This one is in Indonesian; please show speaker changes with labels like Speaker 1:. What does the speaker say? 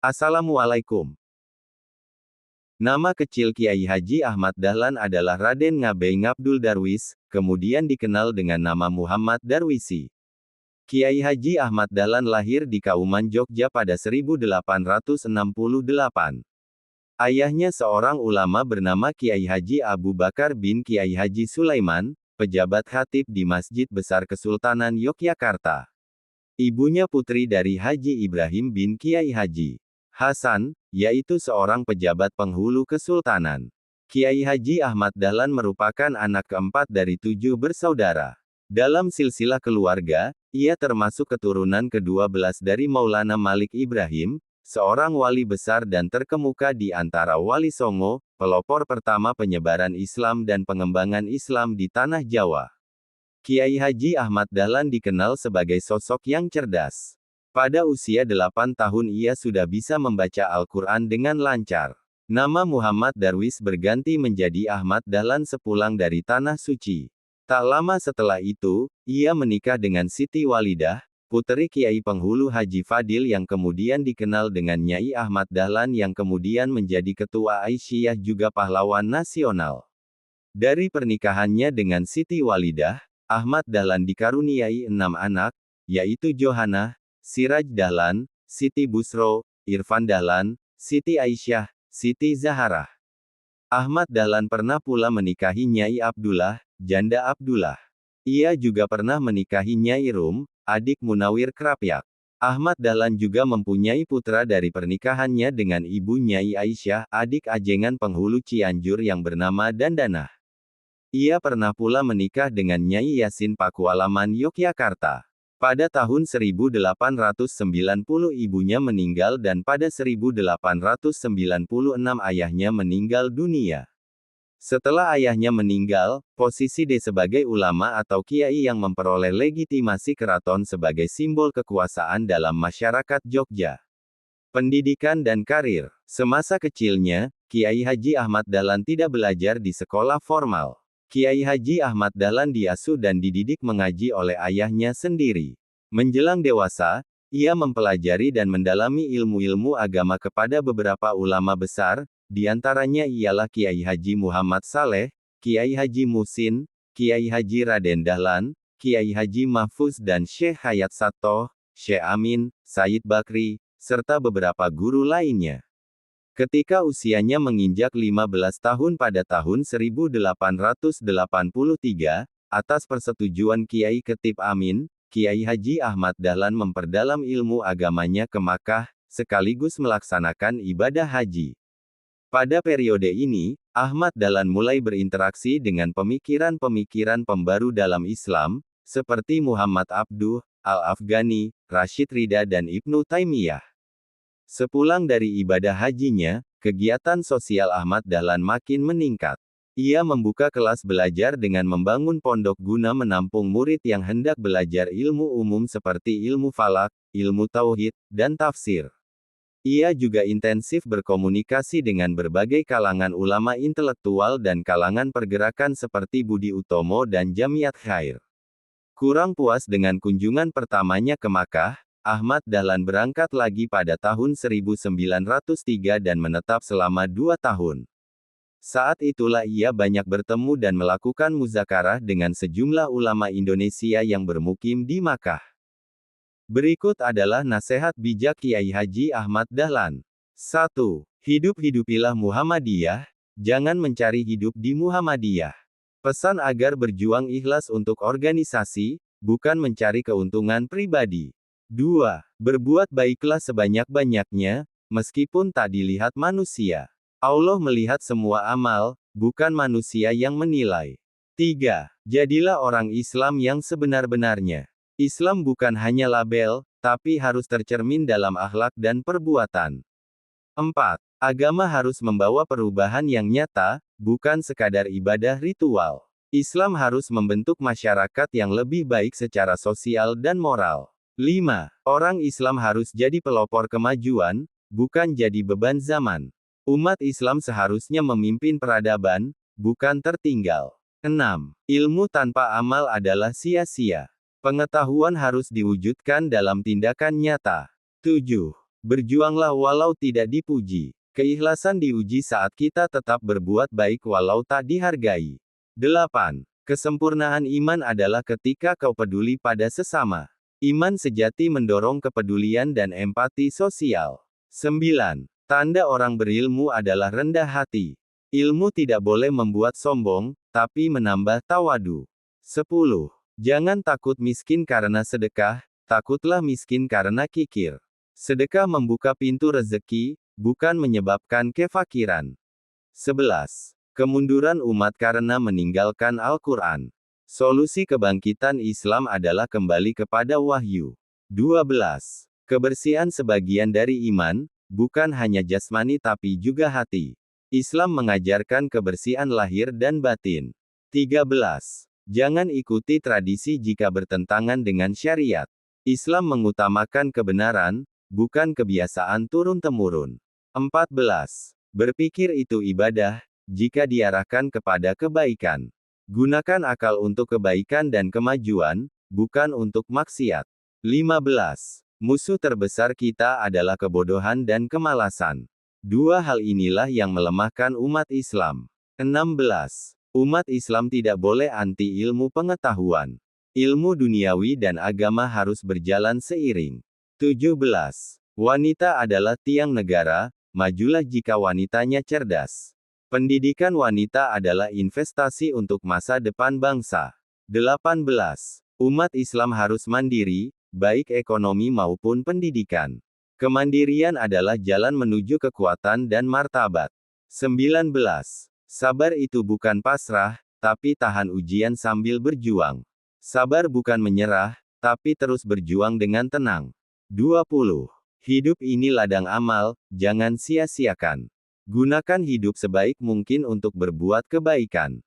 Speaker 1: Assalamualaikum. Nama kecil Kiai Haji Ahmad Dahlan adalah Raden Ngabei Ngabdul Darwis, kemudian dikenal dengan nama Muhammad Darwisi. Kiai Haji Ahmad Dahlan lahir di Kauman Jogja pada 1868. Ayahnya seorang ulama bernama Kiai Haji Abu Bakar bin Kiai Haji Sulaiman, pejabat khatib di Masjid Besar Kesultanan Yogyakarta. Ibunya putri dari Haji Ibrahim bin Kiai Haji Hasan, yaitu seorang pejabat penghulu kesultanan. Kiai Haji Ahmad Dahlan merupakan anak keempat dari 7 bersaudara. Dalam silsilah keluarga, ia termasuk keturunan ke-12 dari Maulana Malik Ibrahim, seorang wali besar dan terkemuka di antara Wali Songo, pelopor pertama penyebaran Islam dan pengembangan Islam di Tanah Jawa. Kiai Haji Ahmad Dahlan dikenal sebagai sosok yang cerdas. Pada usia 8 tahun ia sudah bisa membaca Al-Quran dengan lancar. Nama Muhammad Darwis berganti menjadi Ahmad Dahlan sepulang dari Tanah Suci. Tak lama setelah itu, ia menikah dengan Siti Walidah, putri Kiai Penghulu Haji Fadil yang kemudian dikenal dengan Nyai Ahmad Dahlan yang kemudian menjadi ketua Aisyah juga pahlawan nasional. Dari pernikahannya dengan Siti Walidah, Ahmad Dahlan dikaruniai 6 anak, yaitu Johanah, Siraj Dahlan, Siti Busro, Irfan Dahlan, Siti Aisyah, Siti Zaharah. Ahmad Dahlan pernah pula menikahi Nyai Abdullah, janda Abdullah. Ia juga pernah menikahi Nyai Rum, adik Munawir Krapyak. Ahmad Dahlan juga mempunyai putra dari pernikahannya dengan ibu Nyai Aisyah, adik ajengan penghulu Cianjur yang bernama Dandanah. Ia pernah pula menikah dengan Nyai Yasin Pakualaman Yogyakarta. Pada tahun 1890 ibunya meninggal dan pada 1896 ayahnya meninggal dunia. Setelah ayahnya meninggal, posisi D sebagai ulama atau kiai yang memperoleh legitimasi keraton sebagai simbol kekuasaan dalam masyarakat Jogja. Pendidikan dan karir. Semasa kecilnya, Kiai Haji Ahmad Dahlan tidak belajar di sekolah formal. Kiai Haji Ahmad Dahlan diasuh dan dididik mengaji oleh ayahnya sendiri. Menjelang dewasa, ia mempelajari dan mendalami ilmu-ilmu agama kepada beberapa ulama besar, di antaranya ialah Kiai Haji Muhammad Saleh, Kiai Haji Muhsin, Kiai Haji Raden Dahlan, Kiai Haji Mahfuz dan Syekh Hayat Sattoh, Syekh Amin, Said Bakri, serta beberapa guru lainnya. Ketika usianya menginjak 15 tahun pada tahun 1883, atas persetujuan Kiai Ketib Amin, Kiai Haji Ahmad Dahlan memperdalam ilmu agamanya ke Makkah, sekaligus melaksanakan ibadah haji. Pada periode ini, Ahmad Dahlan mulai berinteraksi dengan pemikiran-pemikiran pembaru dalam Islam, seperti Muhammad Abduh, Al-Afghani, Rashid Ridha dan Ibnu Taimiyah. Sepulang dari ibadah hajinya, kegiatan sosial Ahmad Dahlan makin meningkat. Ia membuka kelas belajar dengan membangun pondok guna menampung murid yang hendak belajar ilmu umum seperti ilmu falak, ilmu tauhid, dan tafsir. Ia juga intensif berkomunikasi dengan berbagai kalangan ulama intelektual dan kalangan pergerakan seperti Budi Utomo dan Jamiat Khair. Kurang puas dengan kunjungan pertamanya ke Makkah, Ahmad Dahlan berangkat lagi pada tahun 1903 dan menetap selama 2 tahun. Saat itulah ia banyak bertemu dan melakukan muzakarah dengan sejumlah ulama Indonesia yang bermukim di Makkah. Berikut adalah nasihat bijak Kiai Haji Ahmad Dahlan. 1. Hidup-hidupilah Muhammadiyah, jangan mencari hidup di Muhammadiyah. Pesan agar berjuang ikhlas untuk organisasi, bukan mencari keuntungan pribadi. 2. Berbuat baiklah sebanyak-banyaknya, meskipun tak dilihat manusia. Allah melihat semua amal, bukan manusia yang menilai. 3. Jadilah orang Islam yang sebenar-benarnya. Islam bukan hanya label, tapi harus tercermin dalam akhlak dan perbuatan. 4. Agama harus membawa perubahan yang nyata, bukan sekadar ibadah ritual. Islam harus membentuk masyarakat yang lebih baik secara sosial dan moral. 5. Orang Islam harus jadi pelopor kemajuan, bukan jadi beban zaman. Umat Islam seharusnya memimpin peradaban, bukan tertinggal. 6. Ilmu tanpa amal adalah sia-sia. Pengetahuan harus diwujudkan dalam tindakan nyata. 7. Berjuanglah walau tidak dipuji. Keikhlasan diuji saat kita tetap berbuat baik walau tak dihargai. 8. Kesempurnaan iman adalah ketika kau peduli pada sesama. Iman sejati mendorong kepedulian dan empati sosial. 9. Tanda orang berilmu adalah rendah hati. Ilmu tidak boleh membuat sombong, tapi menambah tawadu. 10. Jangan takut miskin karena sedekah, takutlah miskin karena kikir. Sedekah membuka pintu rezeki, bukan menyebabkan kefakiran. 11. Kemunduran umat karena meninggalkan Al-Quran. Solusi kebangkitan Islam adalah kembali kepada wahyu. 12. Kebersihan sebagian dari iman, bukan hanya jasmani tapi juga hati. Islam mengajarkan kebersihan lahir dan batin. 13. Jangan ikuti tradisi jika bertentangan dengan syariat. Islam mengutamakan kebenaran, bukan kebiasaan turun-temurun. 14. Berpikir itu ibadah, jika diarahkan kepada kebaikan. Gunakan akal untuk kebaikan dan kemajuan, bukan untuk maksiat. 15. Musuh terbesar kita adalah kebodohan dan kemalasan. Dua hal inilah yang melemahkan umat Islam. 16. Umat Islam tidak boleh anti ilmu pengetahuan. Ilmu duniawi dan agama harus berjalan seiring. 17. Wanita adalah tiang negara, majulah jika wanitanya cerdas. Pendidikan wanita adalah investasi untuk masa depan bangsa. 18. Umat Islam harus mandiri, baik ekonomi maupun pendidikan. Kemandirian adalah jalan menuju kekuatan dan martabat. 19. Sabar itu bukan pasrah, tapi tahan ujian sambil berjuang. Sabar bukan menyerah, tapi terus berjuang dengan tenang. 20. Hidup ini ladang amal, jangan sia-siakan. Gunakan hidup sebaik mungkin untuk berbuat kebaikan.